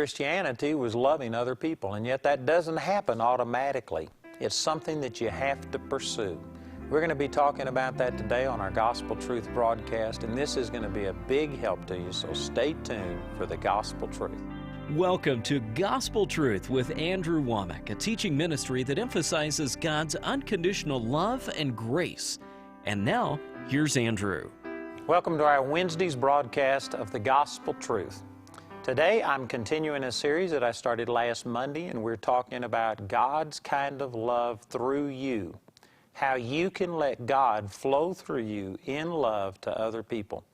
Christianity was loving other people, and yet that doesn't happen automatically. It's something that you have to pursue. We're going to be talking about that today on our Gospel Truth broadcast, and this is going to be a big help to you, so stay tuned for the Gospel Truth. Welcome to Gospel Truth with Andrew Wommack, a teaching ministry that emphasizes God's unconditional love and grace. And now, here's Andrew. Welcome to our Wednesday's broadcast of the Gospel Truth. Today, I'm continuing a series that I started last Monday, and we're talking about God's kind of love through you. How you can let God flow through you in love to other people.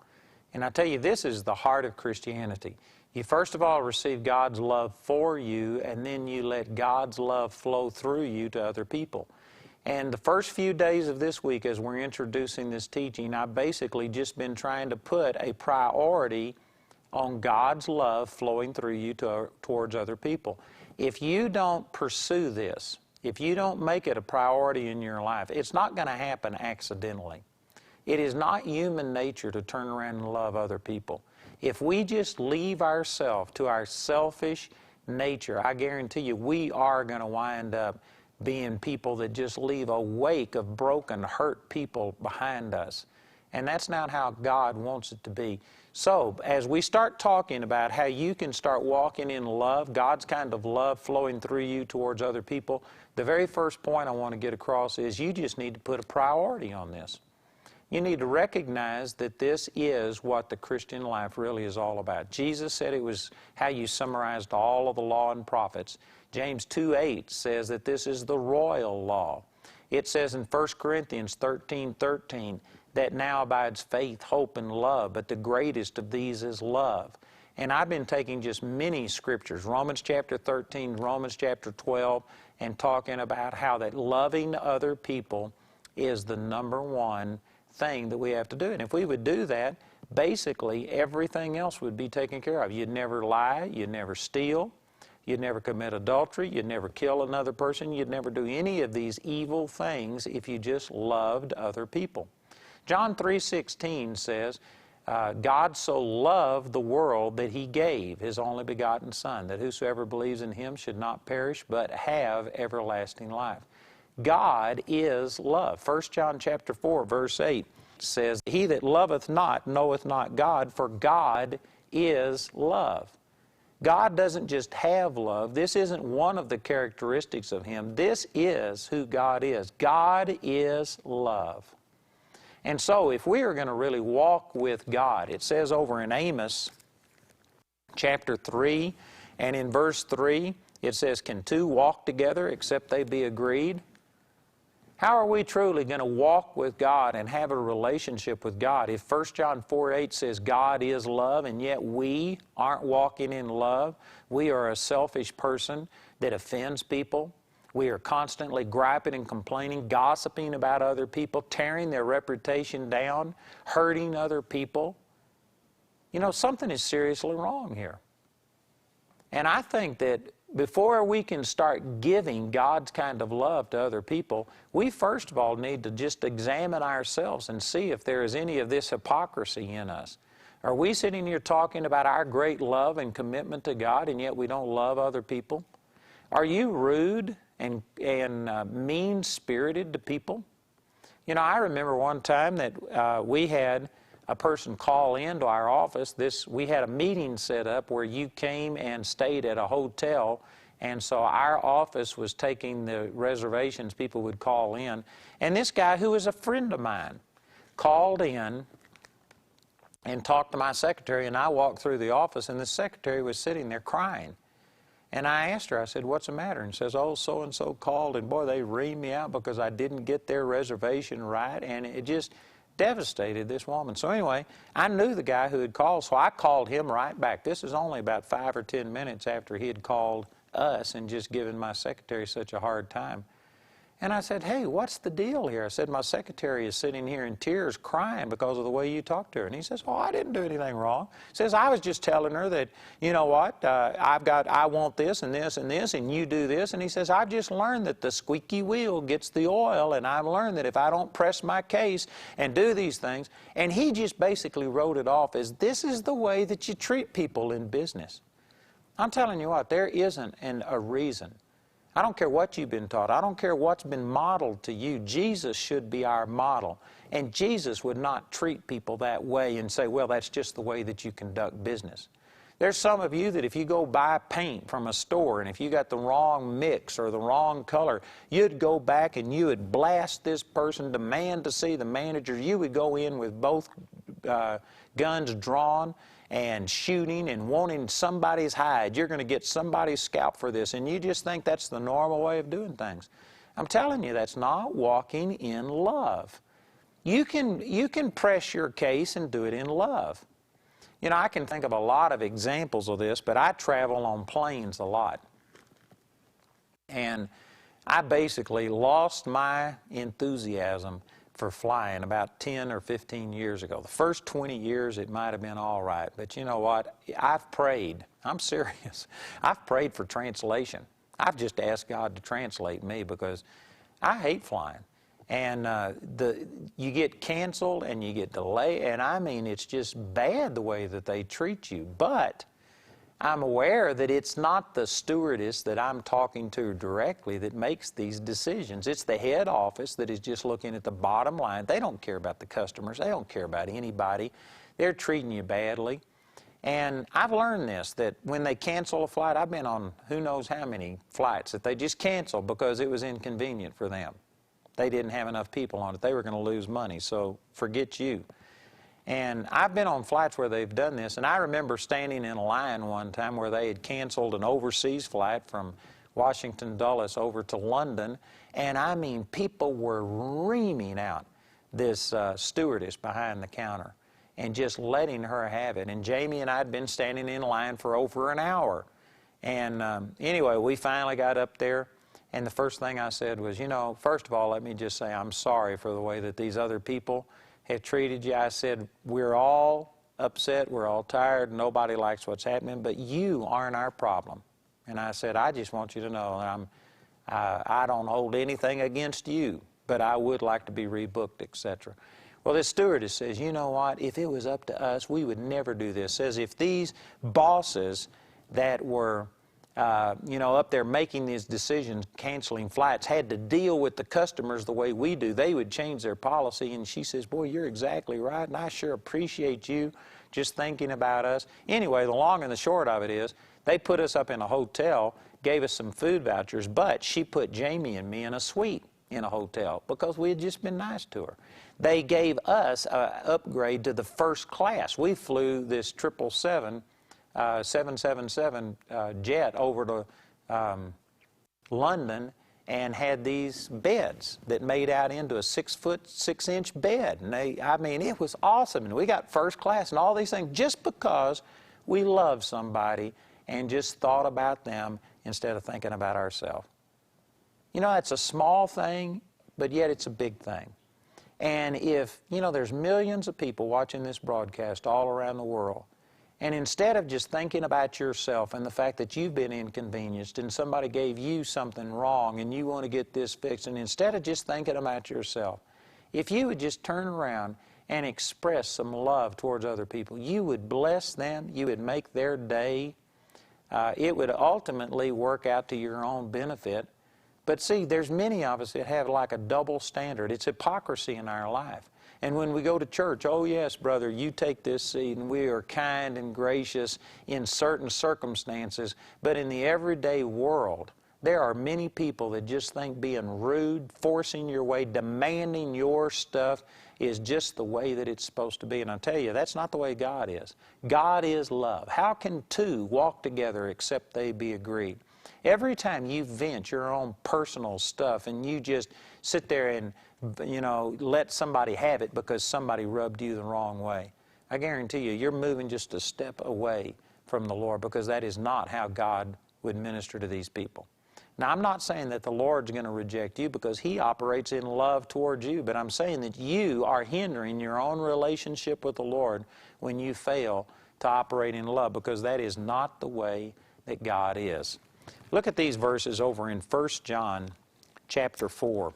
And I tell you, this is the heart of Christianity. You first of all receive God's love for you, and then you let God's love flow through you to other people. And the first few days of this week, as we're introducing this teaching, I've basically just been trying to put a priority on God's love flowing through you towards other people. If you don't pursue this, if you don't make it a priority in your life, it's not going to happen accidentally. It is not human nature to turn around and love other people. If we just leave ourselves to our selfish nature, I guarantee you we are going to wind up being people that just leave a wake of broken, hurt people behind us. And that's not how God wants it to be. So, as we start talking about how you can start walking in love, God's kind of love flowing through you towards other people, the very first point I want to get across is you just need to put a priority on this. You need to recognize that this is what the Christian life really is all about. Jesus said it was how you summarized all of the law and prophets. James 2:8 says that this is the royal law. It says in 1 Corinthians 13:13 that now abides faith, hope, and love, but the greatest of these is love. And I've been taking just many scriptures, Romans chapter 13, Romans chapter 12, and talking about how that loving other people is the number one thing that we have to do. And if we would do that, basically everything else would be taken care of. You'd never lie, you'd never steal, you'd never commit adultery, you'd never kill another person, you'd never do any of these evil things if you just loved other people. John 3:16 says, God so loved the world that He gave His only begotten Son, that whosoever believes in Him should not perish but have everlasting life. God is love. 1 John chapter 4, verse 8 says, He that loveth not knoweth not God, for God is love. God doesn't just have love. This isn't one of the characteristics of Him. This is who God is. God is love. And so if we are going to really walk with God, it says over in Amos chapter 3 and in verse 3, it says, Can two walk together except they be agreed? How are we truly going to walk with God and have a relationship with God if 1 John 4:8 says God is love, and yet we aren't walking in love? We are a selfish person that offends people. We are constantly griping and complaining, gossiping about other people, tearing their reputation down, hurting other people. You know, something is seriously wrong here. And I think that before we can start giving God's kind of love to other people, we first of all need to just examine ourselves and see if there is any of this hypocrisy in us. Are we sitting here talking about our great love and commitment to God, and yet we don't love other people? Are you rude and mean-spirited to people? You know, I remember one time that we had a person call into our office. We had a meeting set up where you came and stayed at a hotel, and so our office was taking the reservations. People would call in, and this guy, who was a friend of mine, called in and talked to my secretary, and I walked through the office, and the secretary was sitting there crying. And I asked her, I said, what's the matter? And she says, oh, so-and-so called, and boy, they reamed me out because I didn't get their reservation right, and it just devastated this woman. So anyway, I knew the guy who had called, so I called him right back. This is only about 5 or 10 minutes after he had called us and just given my secretary such a hard time. And I said, hey, what's the deal here? I said, my secretary is sitting here in tears crying because of the way you talked to her. And he says, oh, I didn't do anything wrong. He says, I was just telling her that, you know what, I want this and this and this, and you do this. And he says, I've just learned that the squeaky wheel gets the oil, and I've learned that if I don't press my case and do these things. And he just basically wrote it off as this is the way that you treat people in business. I'm telling you what, there isn't a reason. I don't care what you've been taught. I don't care what's been modeled to you. Jesus should be our model. And Jesus would not treat people that way and say, well, that's just the way that you conduct business. There's some of you that if you go buy paint from a store and if you got the wrong mix or the wrong color, you'd go back and you would blast this person, demand to see the manager. You would go in with both guns drawn and shooting and wanting somebody's hide. You're going to get somebody's scalp for this, and you just think that's the normal way of doing things. I'm telling you, that's not walking in love. You can press your case and do it in love. You know, I can think of a lot of examples of this, but I travel on planes a lot. And I basically lost my enthusiasm for flying about 10 or 15 years ago. The first 20 years it might have been all right, but you know what? I've prayed. I'm serious. I've prayed for translation. I've just asked God to translate me because I hate flying. And you get canceled and you get delayed, and I mean it's just bad the way that they treat you. But I'm aware that it's not the stewardess that I'm talking to directly that makes these decisions. It's the head office that is just looking at the bottom line. They don't care about the customers. They don't care about anybody. They're treating you badly. And I've learned this, that when they cancel a flight, I've been on who knows how many flights that they just cancel because it was inconvenient for them. They didn't have enough people on it. They were going to lose money, so forget you. And I've been on flights where they've done this, and I remember standing in a line one time where they had canceled an overseas flight from Washington Dulles over to London, and I mean people were reaming out this stewardess behind the counter and just letting her have it. And Jamie and I had been standing in line for over an hour. And anyway, we finally got up there, and the first thing I said was, you know, first of all, let me just say I'm sorry for the way that these other people have treated you. I said, we're all upset, we're all tired, nobody likes what's happening, but you aren't our problem. And I said, I just want you to know that I don't hold anything against you, but I would like to be rebooked, etc. Well, this stewardess says, you know what, if it was up to us, we would never do this. Says if these bosses that were you know, up there making these decisions, canceling flights, had to deal with the customers the way we do, they would change their policy. And she says, boy, you're exactly right, and I sure appreciate you just thinking about us. Anyway, the long and the short of it is, they put us up in a hotel, gave us some food vouchers, but she put Jamie and me in a suite in a hotel because we had just been nice to her. They gave us an upgrade to the first class. We flew this 777 jet over to London and had these beds that made out into a 6-foot 6-inch bed. And I mean, it was awesome. And we got first class and all these things just because we loved somebody and just thought about them instead of thinking about ourselves. You know, it's a small thing, but yet it's a big thing. And if, you know, there's millions of people watching this broadcast all around the world, and instead of just thinking about yourself and the fact that you've been inconvenienced and somebody gave you something wrong and you want to get this fixed, and instead of just thinking about yourself, if you would just turn around and express some love towards other people, you would bless them, you would make their day. It would ultimately work out to your own benefit. But see, there's many of us that have like a double standard. It's hypocrisy in our life. And when we go to church, oh yes, brother, you take this seat, and we are kind and gracious in certain circumstances. But in the everyday world, there are many people that just think being rude, forcing your way, demanding your stuff is just the way that it's supposed to be. And I tell you, that's not the way God is. God is love. How can two walk together except they be agreed? Every time you vent your own personal stuff and you just sit there and, you know, let somebody have it because somebody rubbed you the wrong way, I guarantee you, you're moving just a step away from the Lord, because that is not how God would minister to these people. Now, I'm not saying that the Lord's going to reject you, because He operates in love towards you, but I'm saying that you are hindering your own relationship with the Lord when you fail to operate in love, because that is not the way that God is. Look at these verses over in 1 John chapter 4.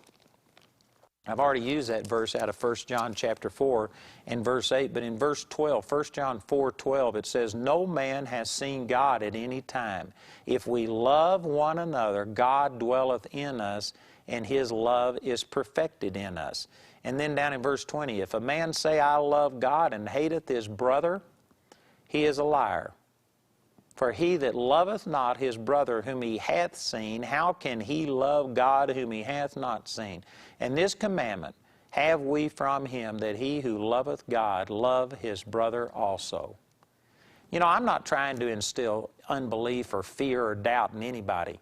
I've already used that verse out of 1 John chapter 4 and verse 8, but in verse 12, 1 John 4:12, it says, "No man has seen God at any time. If we love one another, God dwelleth in us, and His love is perfected in us." And then down in verse 20, "If a man say, I love God, and hateth his brother, he is a liar. For he that loveth not his brother whom he hath seen, how can he love God whom he hath not seen? And this commandment have we from him, that he who loveth God love his brother also." You know, I'm not trying to instill unbelief or fear or doubt in anybody.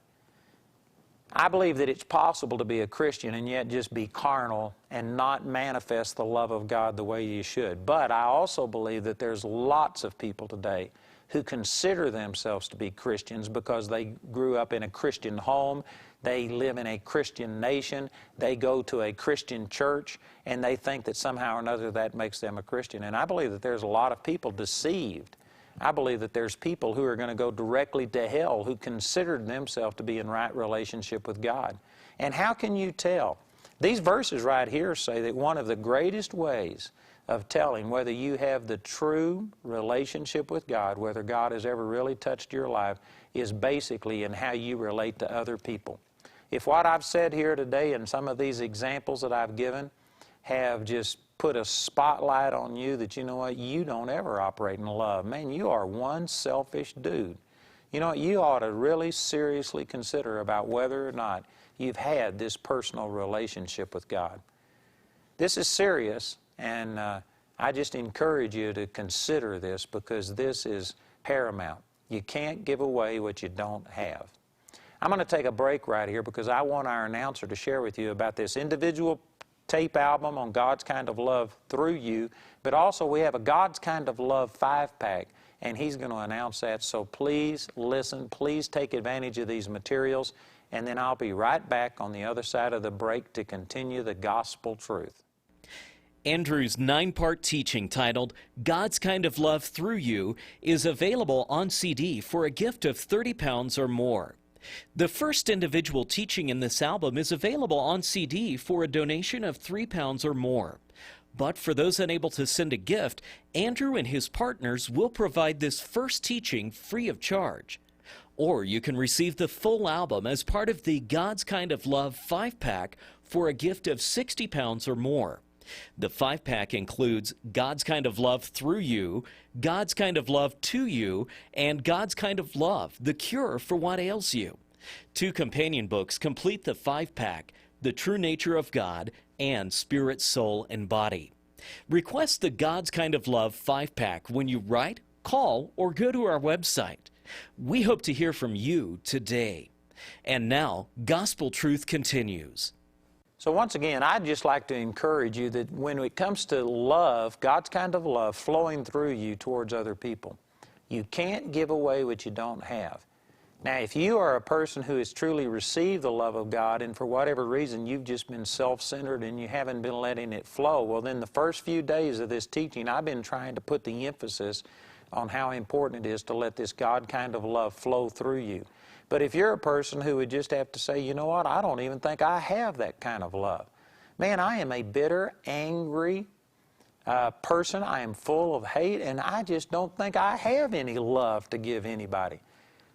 I believe that it's possible to be a Christian and yet just be carnal and not manifest the love of God the way you should. But I also believe that there's lots of people today who consider themselves to be Christians because they grew up in a Christian home, they live in a Christian nation, they go to a Christian church, and they think that somehow or another that makes them a Christian. And I believe that there's a lot of people deceived. I believe that there's people who are going to go directly to hell who considered themselves to be in right relationship with God. And how can you tell? These verses right here say that one of the greatest ways of telling whether you have the true relationship with God, whether God has ever really touched your life, is basically in how you relate to other people. If what I've said here today and some of these examples that I've given have just put a spotlight on you that, you know what, you don't ever operate in love. Man, you are one selfish dude. You know what, you ought to really seriously consider about whether or not you've had this personal relationship with God. This is serious, and I just encourage you to consider this because this is paramount. You can't give away what you don't have. I'm going to take a break right here because I want our announcer to share with you about this individual tape album on God's Kind of Love Through You, but also we have a God's Kind of Love 5-pack, and he's going to announce that. So please listen, please take advantage of these materials, and then I'll be right back on the other side of the break to continue the gospel truth. Andrew's 9-part teaching titled God's Kind of Love Through You is available on CD for a gift of £30 or more. The first individual teaching in this album is available on CD for a donation of £3 or more. But for those unable to send a gift, Andrew and his partners will provide this first teaching free of charge. Or you can receive the full album as part of the God's Kind of Love 5-pack for a gift of £60 or more. The 5-pack includes God's Kind of Love Through You, God's Kind of Love To You, and God's Kind of Love, The Cure for What Ails You. 2 companion books complete the 5-pack, The True Nature of God and Spirit, Soul, and Body. Request the God's Kind of Love 5-pack when you write, call, or go to our website. We hope to hear from you today. And now, Gospel Truth continues. So once again, I'd just like to encourage you that when it comes to love, God's kind of love flowing through you towards other people, you can't give away what you don't have. Now, if you are a person who has truly received the love of God and for whatever reason you've just been self-centered and you haven't been letting it flow, well then the first few days of this teaching I've been trying to put the emphasis on how important it is to let this God kind of love flow through you. But if you're a person who would just have to say, you know what, I don't even think I have that kind of love. Man, I am a bitter, angry person. I am full of hate, and I just don't think I have any love to give anybody.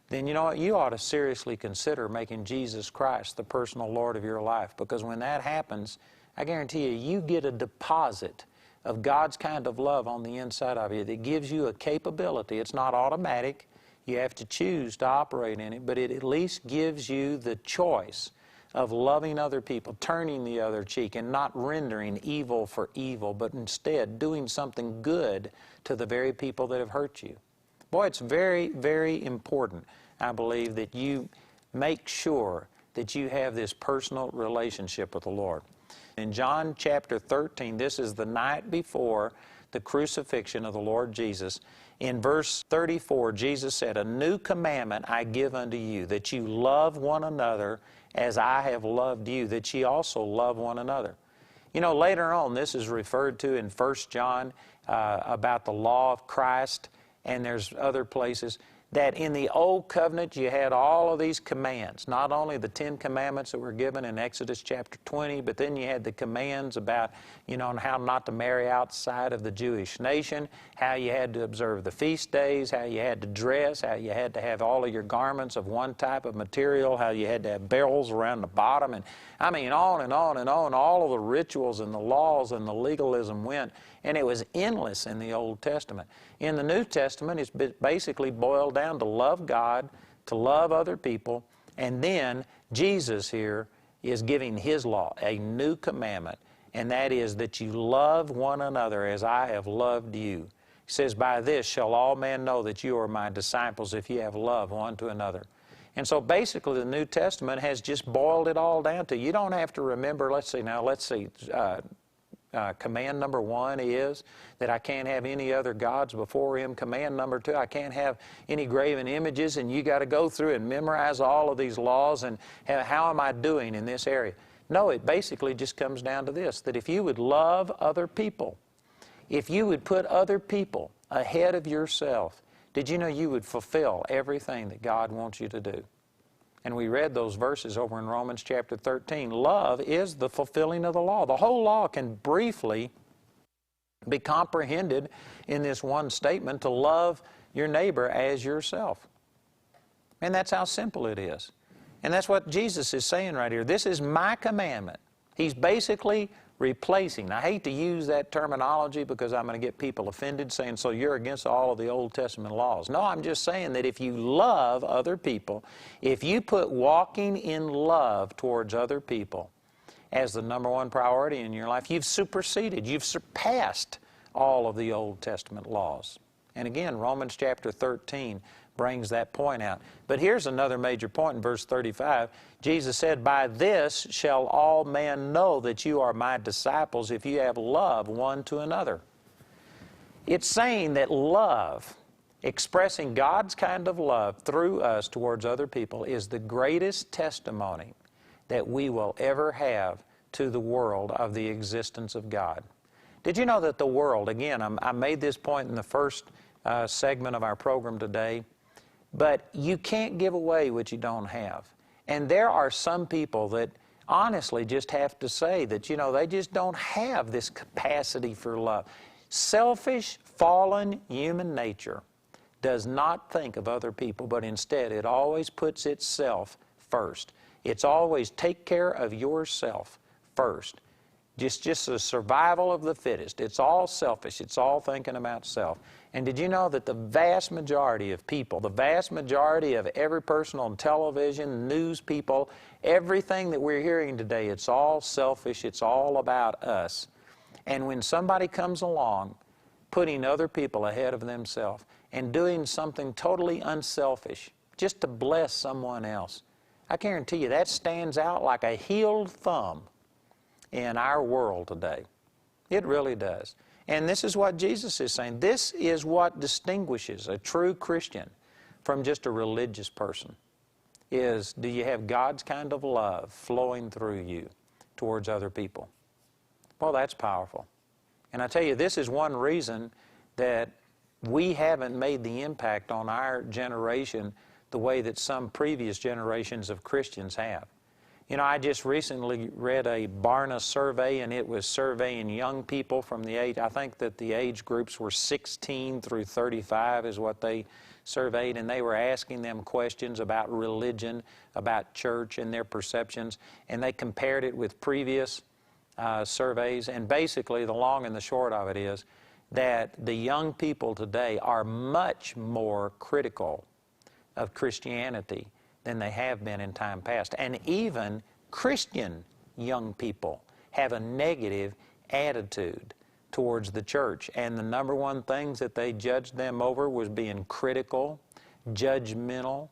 Then you know what, you ought to seriously consider making Jesus Christ the personal Lord of your life, because when that happens, I guarantee you, you get a deposit of God's kind of love on the inside of you that gives you a capability. It's not automatic. You have to choose to operate in it, but it at least gives you the choice of loving other people, turning the other cheek, and not rendering evil for evil, but instead doing something good to the very people that have hurt you. Boy, it's very, very important, I believe, that you make sure that you have this personal relationship with the Lord. In John chapter 13, this is the night before the crucifixion of the Lord Jesus. In verse 34, Jesus said, "A new commandment I give unto you, that you love one another as I have loved you, that ye also love one another." You know, later on, this is referred to in 1 John about the law of Christ, and there's other places. that in the Old Covenant you had all of these commands, not only the 10 Commandments that were given in Exodus chapter 20, but then you had the commands about, on how not to marry outside of the Jewish nation, how you had to observe the feast days, how you had to dress, how you had to have all of your garments of one type of material, how you had to have bells around the bottom, and I mean on and on and on. All of the rituals and the laws and the legalism went, and it was endless in the Old Testament. In the New Testament, it's basically boiled down to love God, to love other people, and then Jesus here is giving His law, a new commandment, and that is that you love one another as I have loved you. He says, by this shall all men know that you are my disciples, if you have love one to another. And so basically the New Testament has just boiled it all down to, you don't have to remember, command number 1 is that I can't have any other gods before Him. Command number 2, I can't have any graven images, and you got to go through and memorize all of these laws, and how am I doing in this area? No, it basically just comes down to this, that if you would love other people, if you would put other people ahead of yourself, did you know you would fulfill everything that God wants you to do? And we read those verses over in Romans chapter 13. Love is the fulfilling of the law. The whole law can briefly be comprehended in this one statement, to love your neighbor as yourself. And that's how simple it is. And that's what Jesus is saying right here. This is my commandment. He's basically replacing. I hate to use that terminology because I'm going to get people offended saying, so you're against all of the Old Testament laws. No, I'm just saying that if you love other people, if you put walking in love towards other people as the number one priority in your life, you've superseded, you've surpassed all of the Old Testament laws. And again, Romans chapter 13 brings that point out. But here's another major point in verse 35. Jesus said, by this shall all men know that you are my disciples, if you have love one to another. It's saying that love, expressing God's kind of love through us towards other people, is the greatest testimony that we will ever have to the world of the existence of God. Did you know that the world, again, I made this point in the first segment of our program today, but you can't give away what you don't have. And there are some people that honestly just have to say that, they just don't have this capacity for love. Selfish, fallen human nature does not think of other people, but instead it always puts itself first. It's always take care of yourself first. Just the survival of the fittest. It's all selfish. It's all thinking about self. And did you know that the vast majority of people, the vast majority of every person on television, news people, everything that we're hearing today, it's all selfish. It's all about us. And when somebody comes along putting other people ahead of themselves and doing something totally unselfish just to bless someone else, I guarantee you that stands out like a healed thumb in our world today. It really does. And this is what Jesus is saying. This is what distinguishes a true Christian from just a religious person, is do you have God's kind of love flowing through you towards other people? Well, that's powerful. And I tell you, this is one reason that we haven't made the impact on our generation the way that some previous generations of Christians have. I just recently read a Barna survey, and it was surveying young people from the age, I think that the age groups were 16 through 35 is what they surveyed, and they were asking them questions about religion, about church, and their perceptions, and they compared it with previous surveys, and basically the long and the short of it is that the young people today are much more critical of Christianity than they have been in time past. And even Christian young people have a negative attitude towards the church. And the number one things that they judged them over was being critical, judgmental,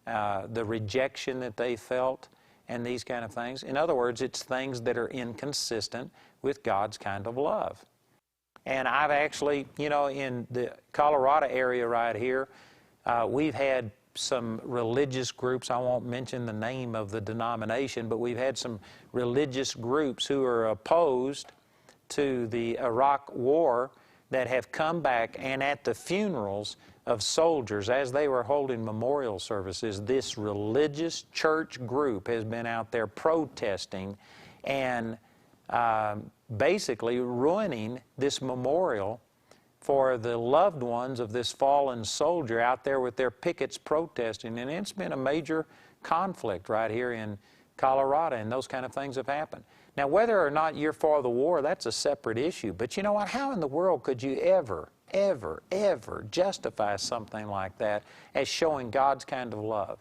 the rejection that they felt, and these kind of things. In other words, it's things that are inconsistent with God's kind of love. And I've actually, in the Colorado area right here, we've had some religious groups, I won't mention the name of the denomination, but we've had some religious groups who are opposed to the Iraq war that have come back, and at the funerals of soldiers, as they were holding memorial services, this religious church group has been out there protesting and basically ruining this memorial for the loved ones of this fallen soldier out there with their pickets protesting. And it's been a major conflict right here in Colorado, and those kind of things have happened. Now, whether or not you're for the war, that's a separate issue. But you know what? How in the world could you ever justify something like that as showing God's kind of love?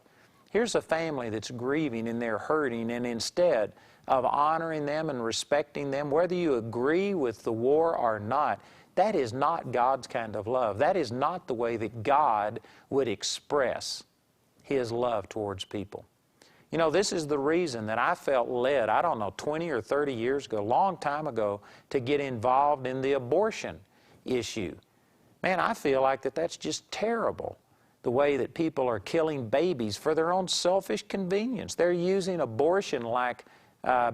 Here's a family that's grieving and they're hurting, and instead of honoring them and respecting them, whether you agree with the war or not, that is not God's kind of love. That is not the way that God would express His love towards people. You know, this is the reason that I felt led, I don't know, 20 or 30 years ago, a long time ago, to get involved in the abortion issue. Man, I feel like that's just terrible, the way that people are killing babies for their own selfish convenience. They're using abortion like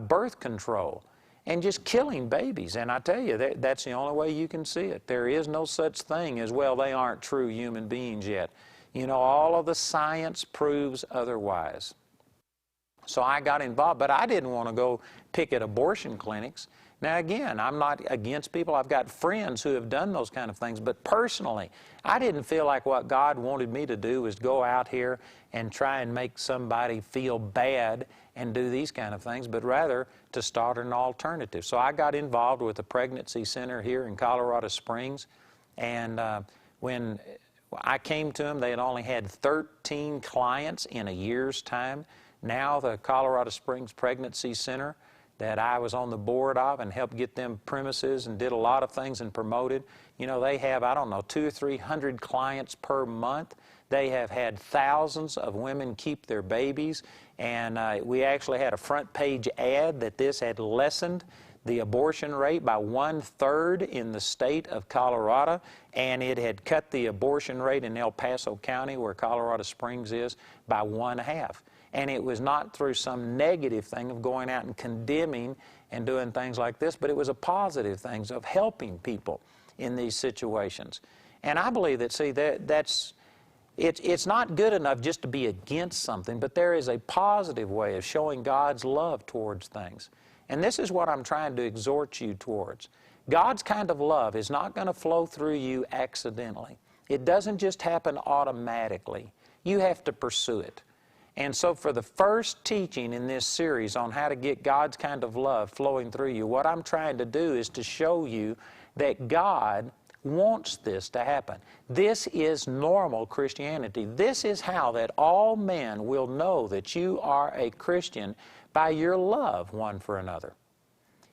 birth control and just killing babies. And I tell you, that's the only way you can see it. There is no such thing as, well, they aren't true human beings yet. You know, all of the science proves otherwise. So I got involved, but I didn't want to go picket abortion clinics. Now again, I'm not against people. I've got friends who have done those kind of things, but personally, I didn't feel like what God wanted me to do was go out here and try and make somebody feel bad and do these kind of things, but rather to start an alternative. So I got involved with a pregnancy center here in Colorado Springs, and when I came to them, they had only had 13 clients in a year's time. Now the Colorado Springs Pregnancy Center that I was on the board of and helped get them premises and did a lot of things and promoted, you know, they have, I don't know, 200 or 300 clients per month. They have had thousands of women keep their babies, and we actually had a front page ad that this had lessened the abortion rate by 1/3 in the state of Colorado, and it had cut the abortion rate in El Paso County, where Colorado Springs is, by 1/2. And it was not through some negative thing of going out and condemning and doing things like this, but it was a positive thing of helping people in these situations. And I believe that, see, it's not good enough just to be against something, but there is a positive way of showing God's love towards things. And this is what I'm trying to exhort you towards. God's kind of love is not going to flow through you accidentally. It doesn't just happen automatically. You have to pursue it. And so for the first teaching in this series on how to get God's kind of love flowing through you, what I'm trying to do is to show you that God wants this to happen. This is normal Christianity. This is how that all men will know that you are a Christian, by your love one for another.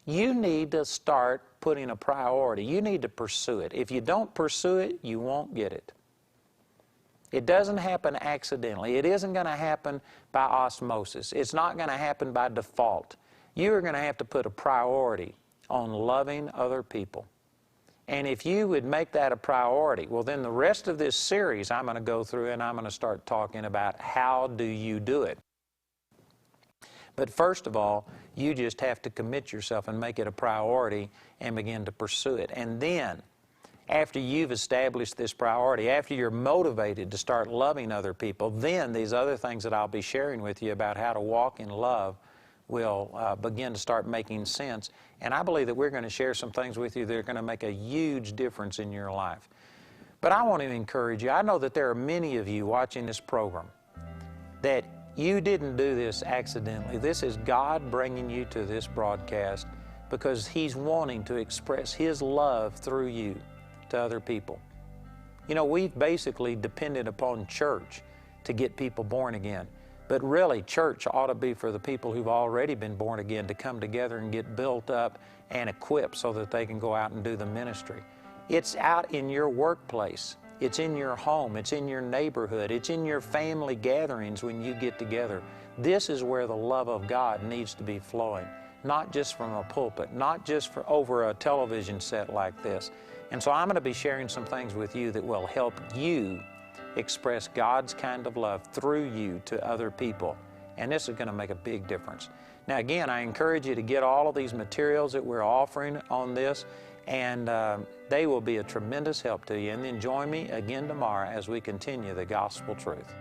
You need to start putting a priority. You need to pursue it. If you don't pursue it, you won't get it. It doesn't happen accidentally. It isn't going to happen by osmosis. It's not going to happen by default. You are going to have to put a priority on loving other people. And if you would make that a priority, well, then the rest of this series I'm going to go through and I'm going to start talking about how do you do it. But first of all, you just have to commit yourself and make it a priority and begin to pursue it. And then, after you've established this priority, after you're motivated to start loving other people, then these other things that I'll be sharing with you about how to walk in love will begin to start making sense. And I believe that we're going to share some things with you that are going to make a huge difference in your life. But I want to encourage you. I know that there are many of you watching this program that you didn't do this accidentally. This is God bringing you to this broadcast because He's wanting to express His love through you to other people. You know, we've basically depended upon church to get people born again. But really, church ought to be for the people who've already been born again to come together and get built up and equipped so that they can go out and do the ministry. It's out in your workplace. It's in your home. It's in your neighborhood. It's in your family gatherings when you get together. This is where the love of God needs to be flowing, not just from a pulpit, not just over a television set like this. And so I'm going to be sharing some things with you that will help you express God's kind of love through you to other people. And this is going to make a big difference. Now again, I encourage you to get all of these materials that we're offering on this. and they will be a tremendous help to you. And then join me again tomorrow as we continue the gospel truth.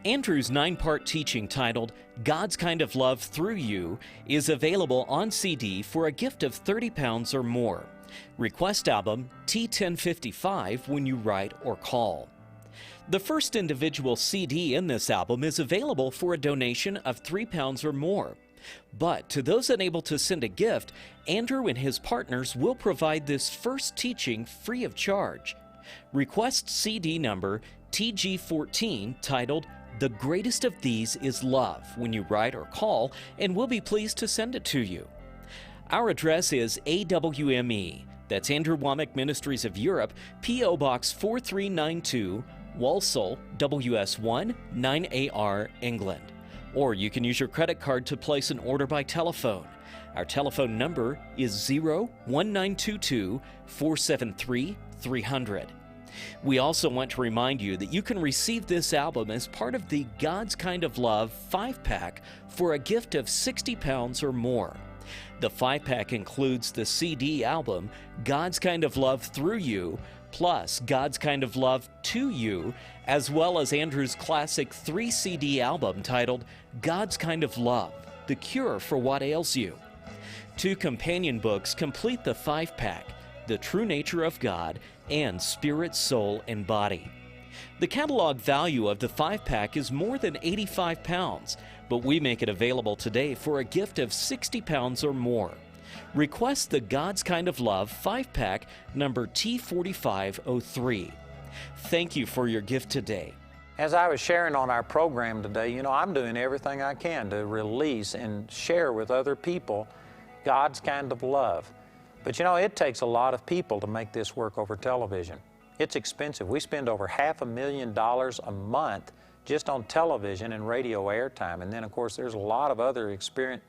Andrew's 9-part teaching titled God's Kind of Love Through You is available on CD for a gift of £30 or more. Request album T1055 when you write or call. The first individual CD in this album is available for a donation of £3 or more. But to those unable to send a gift, Andrew and his partners will provide this first teaching free of charge. Request CD number TG14 titled The Greatest of These is Love when you write or call, and we'll be pleased to send it to you. Our address is AWME, that's Andrew Wommack Ministries of Europe, P.O. Box 4392, Walsall, WS1 9AR, England. Or you can use your credit card to place an order by telephone. Our telephone number is 01922 473 300. We also want to remind you that you can receive this album as part of the God's Kind of Love 5-pack for a gift of £60 or more. The 5-pack includes the CD album, God's Kind of Love Through You, plus God's Kind of Love to You, as well as Andrew's classic 3-CD album titled God's Kind of Love, The Cure for What Ails You. 2 companion books complete the 5-pack, The True Nature of God and Spirit, Soul, and Body. The catalog value of the 5-pack is more than £85, but we make it available today for a gift of £60 or more. Request the God's Kind of Love 5-pack number T4503. Thank you for your gift today. As I was sharing on our program today, I'm doing everything I can to release and share with other people God's kind of love. But it takes a lot of people to make this work over television. It's expensive. We spend over $500,000 a month just on television and radio airtime. And then, of course, there's a lot of other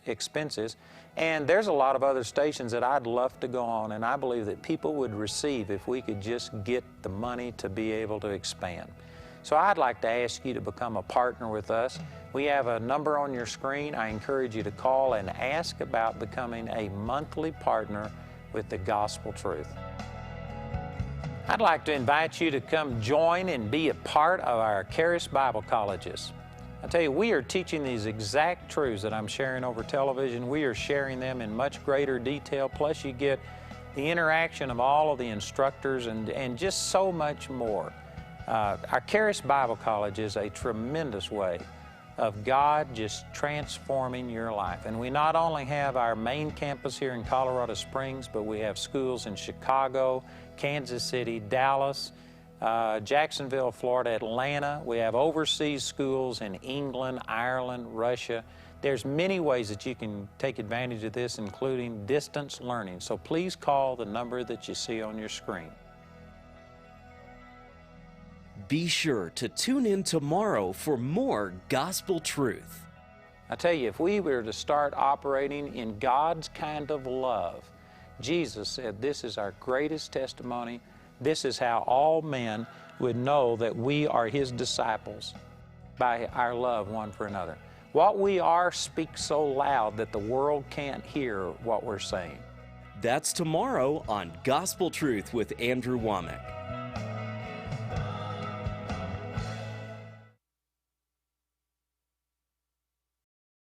expenses. And there's a lot of other stations that I'd love to go on. And I believe that people would receive if we could just get the money to be able to expand. So I'd like to ask you to become a partner with us. We have a number on your screen. I encourage you to call and ask about becoming a monthly partner with the gospel truth. I'd like to invite you to come join and be a part of our Charis Bible Colleges. I tell you, we are teaching these exact truths that I'm sharing over television. We are sharing them in much greater detail, plus you get the interaction of all of the instructors and just so much more. Our Charis Bible College is a tremendous way of God just transforming your life. And we not only have our main campus here in Colorado Springs, but we have schools in Chicago, Kansas City, Dallas, Jacksonville, Florida, Atlanta. We have overseas schools in England, Ireland, Russia. There's many ways that you can take advantage of this, including distance learning. So please call the number that you see on your screen. Be sure to tune in tomorrow for more gospel truth. I tell you, if we were to start operating in God's kind of love, Jesus said this is our greatest testimony. This is how all men would know that we are His disciples, by our love one for another. What we are speaks so loud that the world can't hear what we're saying. That's tomorrow on Gospel Truth with Andrew Wommack.